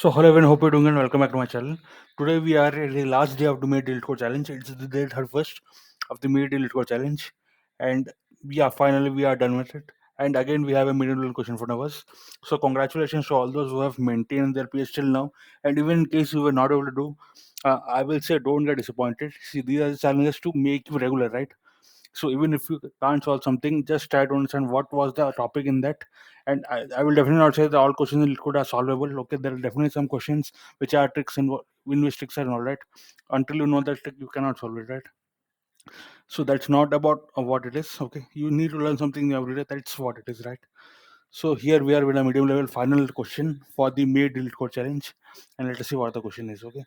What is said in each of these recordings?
So hello everyone, hope you're doing and welcome back to my channel. Today we are at the last day of the May Leetcode challenge. It's the day 31st of the May Leetcode challenge, and yeah, finally we are done with it. And again, we have a million question in front of us. So congratulations to all those who have maintained their pace till now. And even in case you were not able to do, I will say don't get disappointed. See, these are the challenges to make you regular, right? So even if you can't solve something, just try to understand what was the topic in that. And I will definitely not say that all questions in Liquid are solvable. Okay, there are definitely some questions which are tricks and in which tricks are all right. Until you know that trick, you cannot solve it, right? So that's not about what it is. Okay, you need to learn something new every day. That's what it is, right? So here we are with a medium level final question for the May Delete Code challenge, and let us see what the question is. Okay,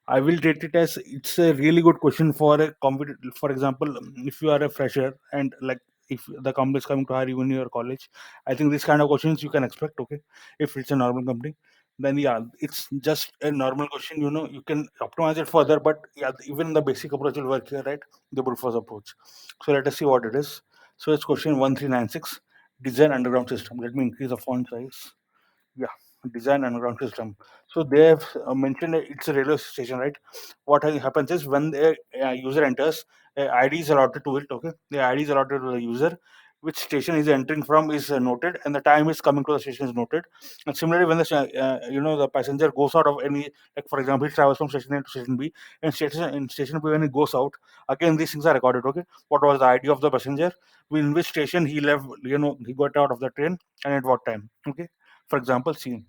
I will rate it as it's a really good question for a competitive. For example, if you are a fresher and like if the company is coming to hire you in your college, I think this kind of questions you can expect. Okay, if it's a normal company, then yeah, it's just a normal question. You know, you can optimize it further, but yeah, even the basic approach will work here, right? The brute force approach. So let us see what it is. So it's question 1396. Design underground system. Let me increase the font size. Yeah, design underground system. So they have mentioned it's a railway station, right? What happens is when the user enters, ID is allotted to it. Okay, the ID is allotted to the user. Which station is entering from is noted, and the time is coming to the station is noted. And similarly, when the passenger goes out of any, like for example, he travels from station A to station B, and station B when he goes out, again these things are recorded. Okay, what was the ID of the passenger? In which station he left? He got out of the train, and at what time? Okay, for example, see,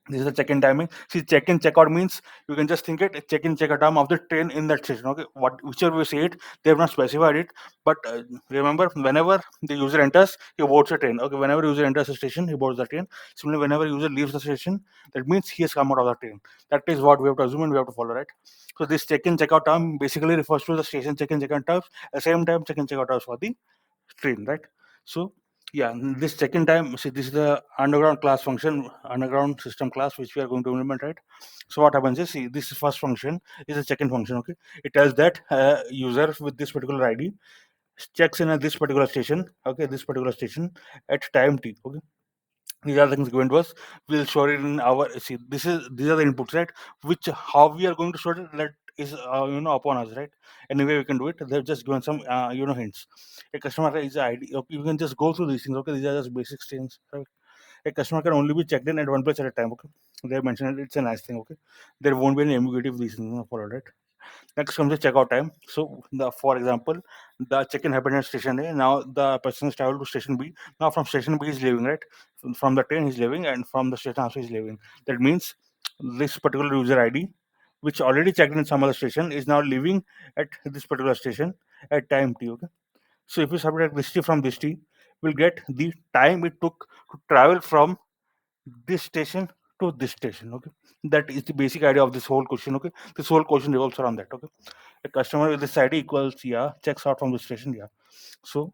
this is the check-in timing. See, check-in, check-out means you can just think it check-in, check-out time of the train in that station. Okay, whichever we say it, they have not specified it. But remember, whenever the user enters, he boards the train. Okay, whenever user enters the station, he boards the train. Similarly, whenever user leaves the station, that means he has come out of the train. That is what we have to assume and we have to follow, right? So this check-in, check-out time basically refers to the station check-in, check-out times. At the same time, check-in, check-out times for the train, right? So yeah, this second time, see, this is the underground class function, underground system class, which we are going to implement, right? So what happens is, see, this first function is a check-in function. Okay, it tells that user with this particular ID checks in at this particular station. Okay, this particular station at time t. Okay, these are the things given to us. We'll store it in our, see, these are the inputs, right? Which how we are going to store it, that is upon us, right? Anyway we can do it. They've just given some hints. A customer is ID. Okay, you can just go through these things. Okay, these are just basic things, right? A customer can only be checked in at one place at a time. Okay, they have mentioned it. It's a nice thing. Okay, there won't be any ambiguity if these things are followed, right? Next comes the checkout time. So, for example, the check-in happened at station A. Now the person is traveled to station B. Now from station B he's leaving, right? From the train he's leaving, and from the station also he's leaving. That means this particular user ID, which already checked in some other station, is now leaving at this particular station at time t. Okay. So if we subtract this t from this t, we'll get the time it took to travel from this station to this station. Okay, that is the basic idea of this whole question. Okay, this whole question revolves around that. Okay, a customer with this ID equals, yeah, checks out from the station, yeah. So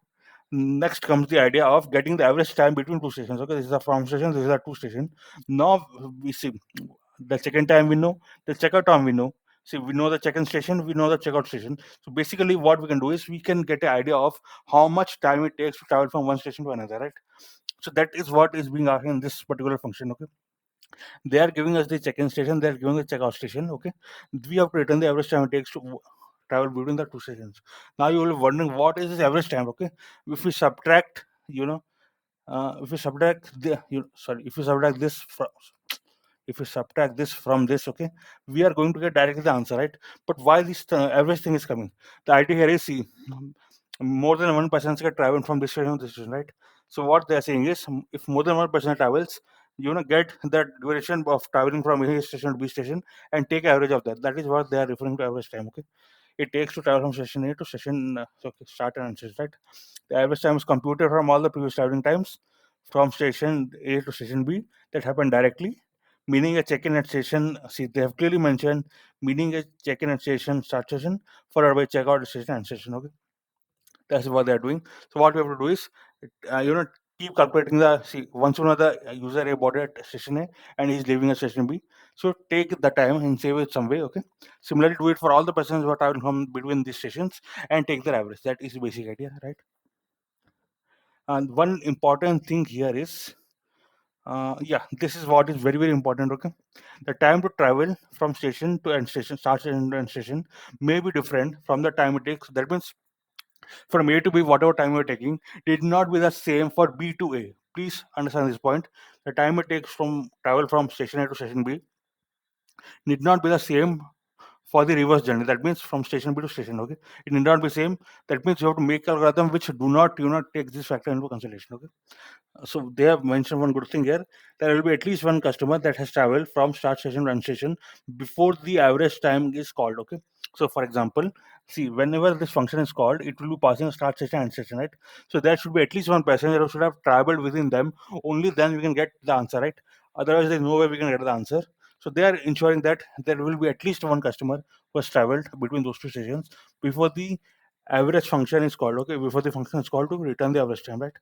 next comes the idea of getting the average time between two stations. Okay, this is a from station, this is a two station. Now we see the check-in time we know, the checkout time we know. See, we know the check-in station, we know the checkout station. So basically what we can do is we can get an idea of how much time it takes to travel from one station to another, right? So that is what is being asked in this particular function. Okay, they are giving us the check-in station, they are giving the checkout station. Okay, we have to return the average time it takes to travel between the two stations. Now you will be wondering what is this average time. Okay, if we subtract, if we subtract the sorry, if we subtract this from, if we subtract this from this, okay, we are going to get directly the answer, right? But why this average thing is coming? The idea here is, see, more than one person can travel from this station to this station, right? So what they are saying is, if more than one person travels, get the duration of traveling from A station to B station and take average of that. That is what they are referring to average time. Okay, it takes to travel from station A to station start and end, right? The average time is computed from all the previous traveling times from station A to station B that happened directly. Meaning a check-in at station, see, they have clearly mentioned meaning a check-in at station, start station, followed by checkout at station and station. Okay, that's what they are doing. So what we have to do is, uh, you know, keep calculating the, see, once you know the user A bought at station A and he's leaving at station B. So take the time and save it some way. Okay. Similarly, do it for all the persons who are traveling from between these stations and take their average. That is the basic idea, right? And one important thing here is, Yeah, this is what is very very important. Okay, the time to travel from station to end station, start station to end station, may be different from the time it takes. That means from A to B, whatever time you're taking, did not be the same for B to A. Please understand this point. The time it takes from travel from station A to station B need not be the same for the reverse journey. That means from station B to station. Okay, it need not be same. That means you have to make algorithm which do not take this factor into consideration. Okay, so they have mentioned one good thing here. There will be at least one customer that has traveled from start station to end station before the average time is called. Okay, so for example, see, whenever this function is called, it will be passing a start station and end station, right? So there should be at least one passenger who should have traveled within them. Only then we can get the answer, right? Otherwise there's no way we can get the answer. So they are ensuring that there will be at least one customer who has traveled between those two stations before the average function is called. Okay, before the function is called to return the average time, right?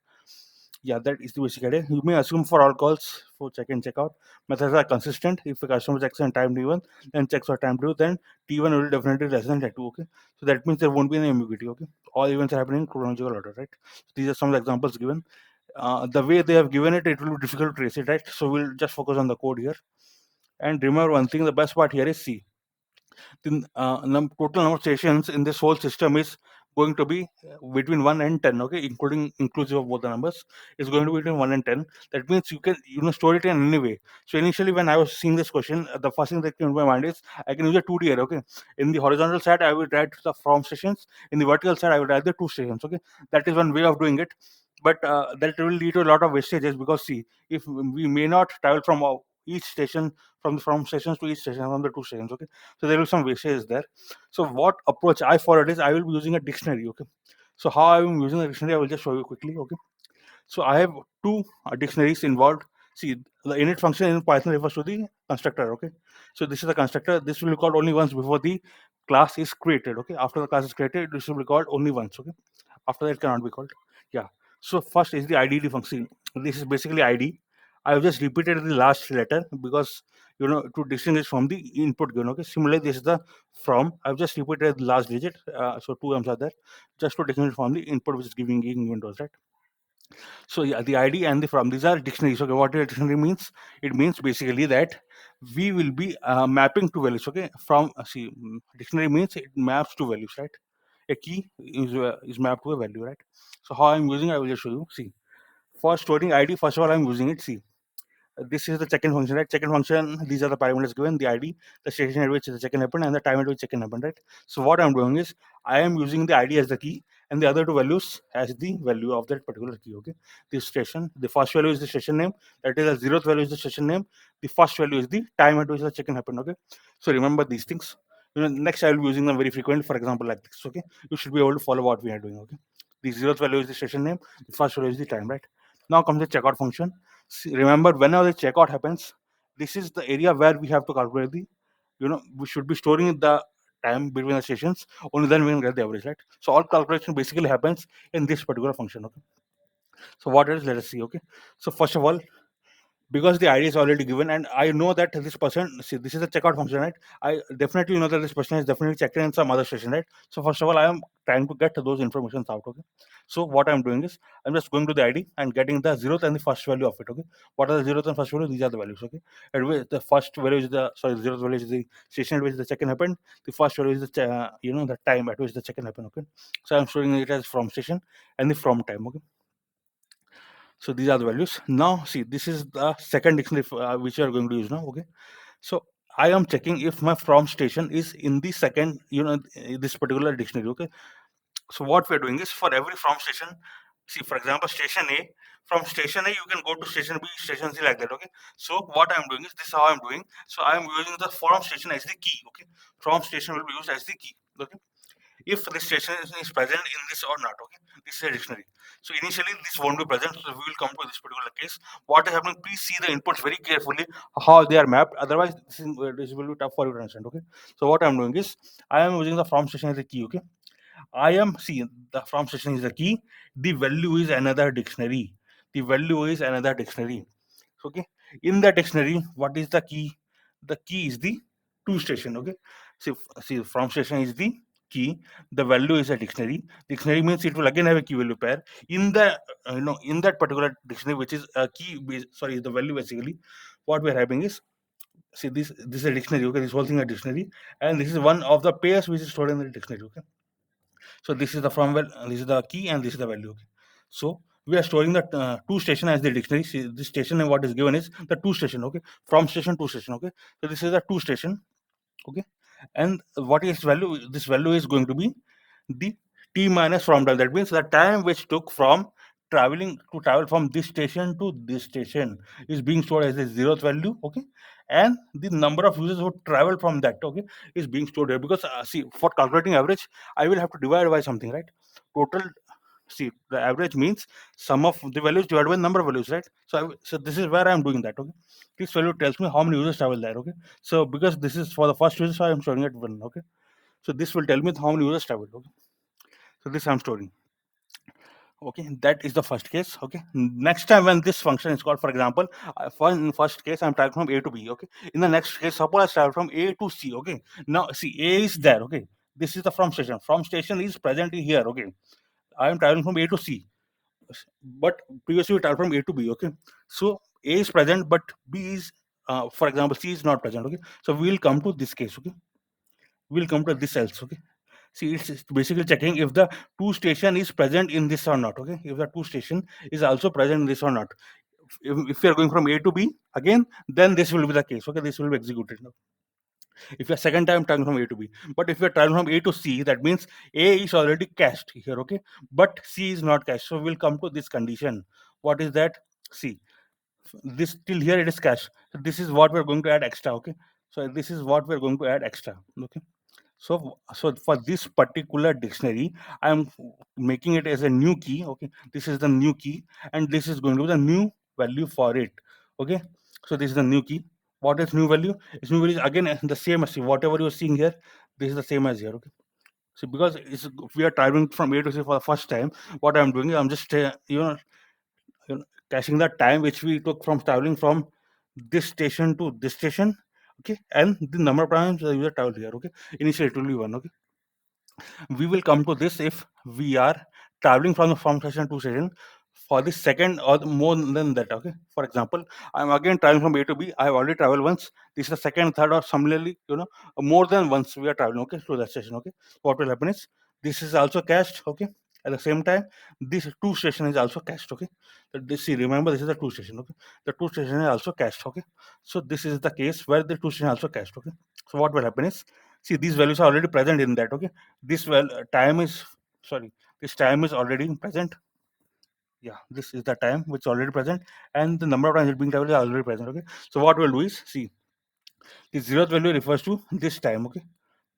Yeah, that is the basic idea. You may assume for all calls for check in, check out, methods are consistent. If a customer checks in time T1, then checks for time 2, then T1 will definitely less than T2. Okay, so that means there won't be any ambiguity. Okay, all events are happening in chronological order, right? These are some of the examples given. The way they have given it, it will be difficult to trace it, right? So we'll just focus on the code here. And remember one thing: the best part here is C. The total number of stations in this whole system is going to be between 1 and 10. Okay, inclusive of both the numbers, is going to be between 1 and 10. That means you can store it in any way. So initially when I was seeing this question, the first thing that came to my mind is I can use a 2D array. Okay, in the horizontal side I will write the from stations, in the vertical side I will write the two stations. Okay, that is one way of doing it, but that will lead to a lot of wastages, because see, if we may not travel from each station, from stations to each station, from the two stations. Okay, so there will be some wastage there. So what approach I followed is I will be using a dictionary. Okay, so how I am using a dictionary, I will just show you quickly. Okay, so I have two dictionaries involved. See, the init function in Python refers to the constructor. Okay, so this is the constructor. This will be called only once before the class is created. Okay, after the class is created, this will be called only once. Okay, after that it cannot be called. Yeah, so first is the IDD function. This is basically ID. I have just repeated the last letter because to distinguish from the input given. Okay, similarly this is the from. I've just repeated the last digit, so two m's are there, just to distinguish from the input which is giving windows, right? So yeah, the ID and the from, these are dictionaries. Okay, what a dictionary means? It means basically that we will be mapping to values. Okay, from dictionary means it maps to values, right? A key is mapped to a value, right? So how I'm using, I will just show you. See, for storing ID, first of all, I'm using it. See, this is the check-in function, right? Check-in function, these are the parameters given: the ID, the station at which the check-in happened, and the time at which check-in happened, right? So what I'm doing is I am using the ID as the key and the other two values as the value of that particular key. Okay, this station, the first value is the station name, that is the 0th value is the station name, the first value is the time at which the check-in happened. Okay, so remember these things. Next I will be using them very frequently, for example like this. Okay, you should be able to follow what we are doing. Okay, the 0th value is the station name, the first value is the time, right? Now comes the checkout function. See, remember, whenever the checkout happens, this is the area where we have to calculate we should be storing the time between the stations. Only then we can get the average, right? So all calculation basically happens in this particular function. Okay. So what it is, let us see. Okay. So first of all, because the ID is already given and I know that this person, see, this is a checkout function, right? I definitely know that this person is definitely checked in some other station, right? So first of all, I am trying to get those informations out. Okay, so what I'm doing is I'm just going to the ID and getting the 0th and the first value of it. Okay, what are the 0th and first value? These are the values. Okay, at which the first value is the 0th value is the station at which the check-in happened. The first value is the the time at which the check-in happened. Okay, so I'm showing it as from station and the from time. Okay, so these are the values. Now see, this is the second dictionary which you are going to use now. Okay, so I am checking if my from station is in the second, this particular dictionary. Okay, so what we're doing is for every from station, see, for example, station A, from station A you can go to station B, station C, like that. Okay, so what I'm doing is this is how I'm doing. So I am using the from station as the key. Okay, from station will be used as the key. Okay, if the station is present in this or not. Okay, this is a dictionary. So initially this won't be present, so we will come to this particular case. What is happening, please see the inputs very carefully, how they are mapped, otherwise this will be tough for you to understand. Okay, so what I'm doing is I am using the from station as a key. Okay, I am, see, the from station is the key, the value is another dictionary, the value is another dictionary. Okay, in the dictionary, what is the key? The key is the to station. Okay, see, from station is the key, the value is a dictionary. Dictionary means it will again have a key value pair in the in that particular dictionary, which is a sorry, the value. Basically what we are having is, see, this is a dictionary, okay, this whole thing is a dictionary, and this is one of the pairs which is stored in the dictionary, okay. So this is the this is the key, and this is the value, okay. So we are storing the two station as the dictionary. See, this station and what is given is the two station, okay, from station to station, okay. So this is the two station, okay. And what is value? This value is going to be the t minus from that. That means the time which took from travel from this station to this station is being stored as a zeroth value, okay. And the number of users who travel from that, okay, is being stored here, because see, for calculating average I will have to divide by something, right? Total, see, the average means sum of the values divided by number of values, right? So so this is where I am doing that, okay. This value tells me how many users travel there, okay. So because this is for the first user, so I am storing it one, okay. So this will tell me how many users traveled, okay. So this I'm storing, okay. That is the first case, okay. Next time when this function is called, for example, in first case I'm traveling from A to B, okay. In the next case, suppose I travel from A to C, okay. Now see, A is there, okay. This is the from station. From station is present here, okay. I am traveling from A to C, but previously we traveled from A to B, okay. So A is present, but B is, for example, C is not present, okay. So we will come to this case, okay. We'll come to this else, okay. See, it's basically checking if the two station is present in this or not, okay. If the two station is also present in this or not. If we are going from A to B again, then this will be the case, okay. This will be executed now. If you're second time traveling from A to B, but if you're traveling from A to C, that means A is already cached here, okay, but C is not cached. So we'll come to this condition. What is that? See, this till here it is cached. So this is what we're going to add extra, okay. So this is what we're going to add extra, okay. So for this particular dictionary, I am making it as a new key, okay. This is the new key, and this is going to be the new value for it, okay. So this is the new key. What is new value? Its new value is again the same as, see, whatever you're seeing here, this is the same as here, okay. So because we are traveling from A to C for the first time, what I'm doing is I'm just caching the time which we took from traveling from this station to this station, okay, and the number of times the user traveled here, okay. Initially it will be one, okay. We will come to this if we are traveling from the from station to station for the second or more than that, okay. For example, I'm again traveling from A to B. I have already traveled once. This is the second, third, or similarly, more than once we are traveling, okay, to that station, okay. What will happen is this is also cached, okay. At the same time, this two station is also cached, okay. This, see, remember, this is the two station, okay. The two station is also cached, okay. So this is the case where the two station also cached, okay. So what will happen is, see, these values are already present in that, okay. This time is, sorry, this time is already present. Yeah, this is the time which is already present, and the number of times it being traveled is already present, okay. So what we'll do is, see, the zeroth value refers to this time, okay.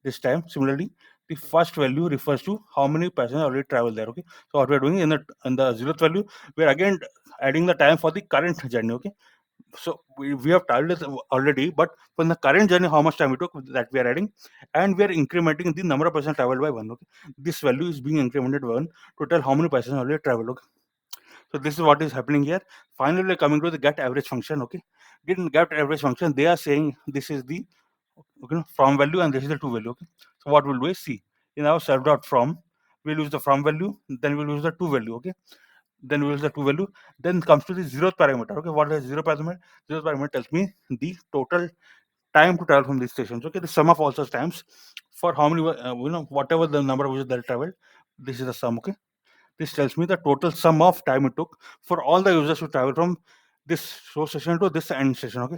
This time, similarly, the first value refers to how many passengers already travel there, okay. So what we're doing in the zeroth value, we're again adding the time for the current journey, okay. So we have traveled it already, but from the current journey, how much time it took, that we are adding, and we are incrementing the number of passengers traveled by one, okay. This value is being incremented by one to tell how many passengers already traveled, okay. So this is what is happening here. Finally, we're coming to the get average function, okay. In get average function, they are saying this is the, okay, from value, and this is the to value, okay. So what we'll do is, see, in our self dot from, we'll use the from value, then we'll use the to value, okay. Then we use the to value. Then comes to the zeroth parameter, okay. What is zero parameter? Zeroth parameter tells me the total time to travel from these stations, okay. The sum of all such times for how many whatever the number of users that traveled, this is the sum, okay. This tells me the total sum of time it took for all the users to travel from this source station to this end station, okay,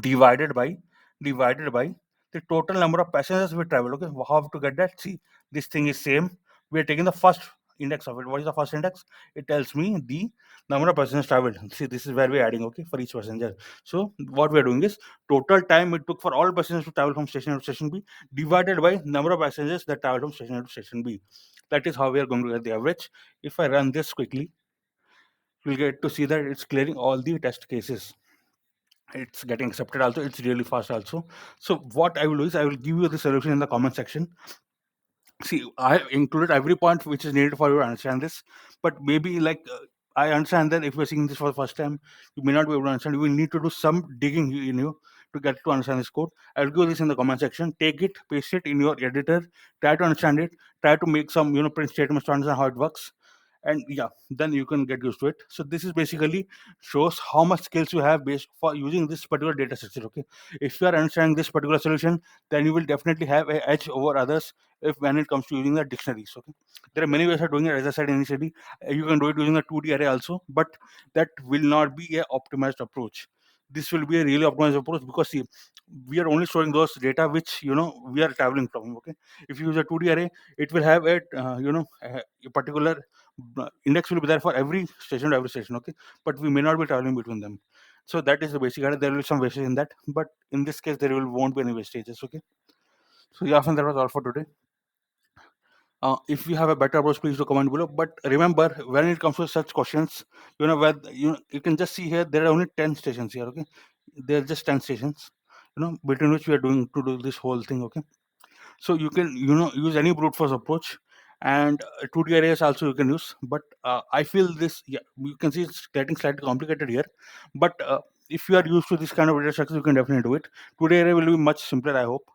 divided by the total number of passengers we travel, okay. How to get that? See, this thing is same. We are taking the first index of it. What is the first index? It tells me the number of passengers traveled. See, this is where we're adding, okay, for each passenger. So what we are doing is total time it took for all passengers to travel from station A to station B divided by number of passengers that travel from station A to station B. That is how we are going to get the average. If I run this quickly, you'll get to see that it's clearing all the test cases. It's getting accepted also. It's really fast also. So what I will do is I will give you the solution in the comment section. See, I included every point which is needed for you to understand this, but maybe like I understand that if you're seeing this for the first time, you may not be able to understand. You will need to do some digging in you to get to understand this code. I'll give this in the comment section. Take it, paste it in your editor, try to understand it, try to make some print statements to understand how it works, and yeah, then you can get used to it. So this is basically shows how much skills you have based for using this particular data structure. Okay, if you are understanding this particular solution, then you will definitely have an edge over others if when it comes to using the dictionaries. Okay, there are many ways of doing it. As I said initially, you can do it using a 2D array also, but that will not be a optimized approach. This will be a really optimized approach, because see, we are only showing those data which we are traveling from. Okay, if you use a 2D array, it will have a particular index will be there for every station to every station. Okay, but we may not be traveling between them. So that is the basic idea. There will be some wastage in that, but in this case there won't be any wastages. Okay, so yeah, friends, that was all for today. If you have a better approach, please do comment below. But remember, when it comes to such questions, where you can just see here there are only 10 stations here. Okay, there are just 10 stations, between which we are doing to do this whole thing. Okay, so you can use any brute force approach, and 2D arrays also you can use. But I feel this, yeah, you can see it's getting slightly complicated here. But if you are used to this kind of data structure, you can definitely do it. 2D array will be much simpler, I hope.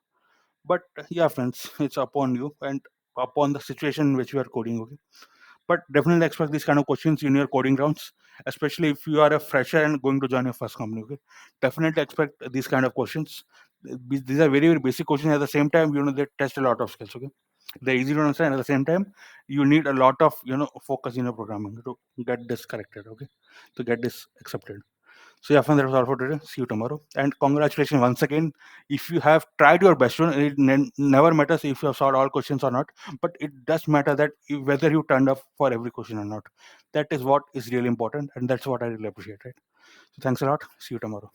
But yeah, friends, it's upon you and upon the situation in which you are coding. Okay, but definitely expect these kind of questions in your coding rounds, especially if you are a fresher and going to join your first company. Okay, definitely expect these kind of questions. These are very very basic questions. At the same time, they test a lot of skills. Okay, they're easy to understand. At the same time, you need a lot of focus in your programming to get this corrected. Okay, to get this accepted. So yeah, friends, that was all for today. See you tomorrow. And congratulations once again. If you have tried your best, it never matters if you have solved all questions or not. But it does matter that whether you turned up for every question or not. That is what is really important, and that's what I really appreciate. Right. So thanks a lot. See you tomorrow.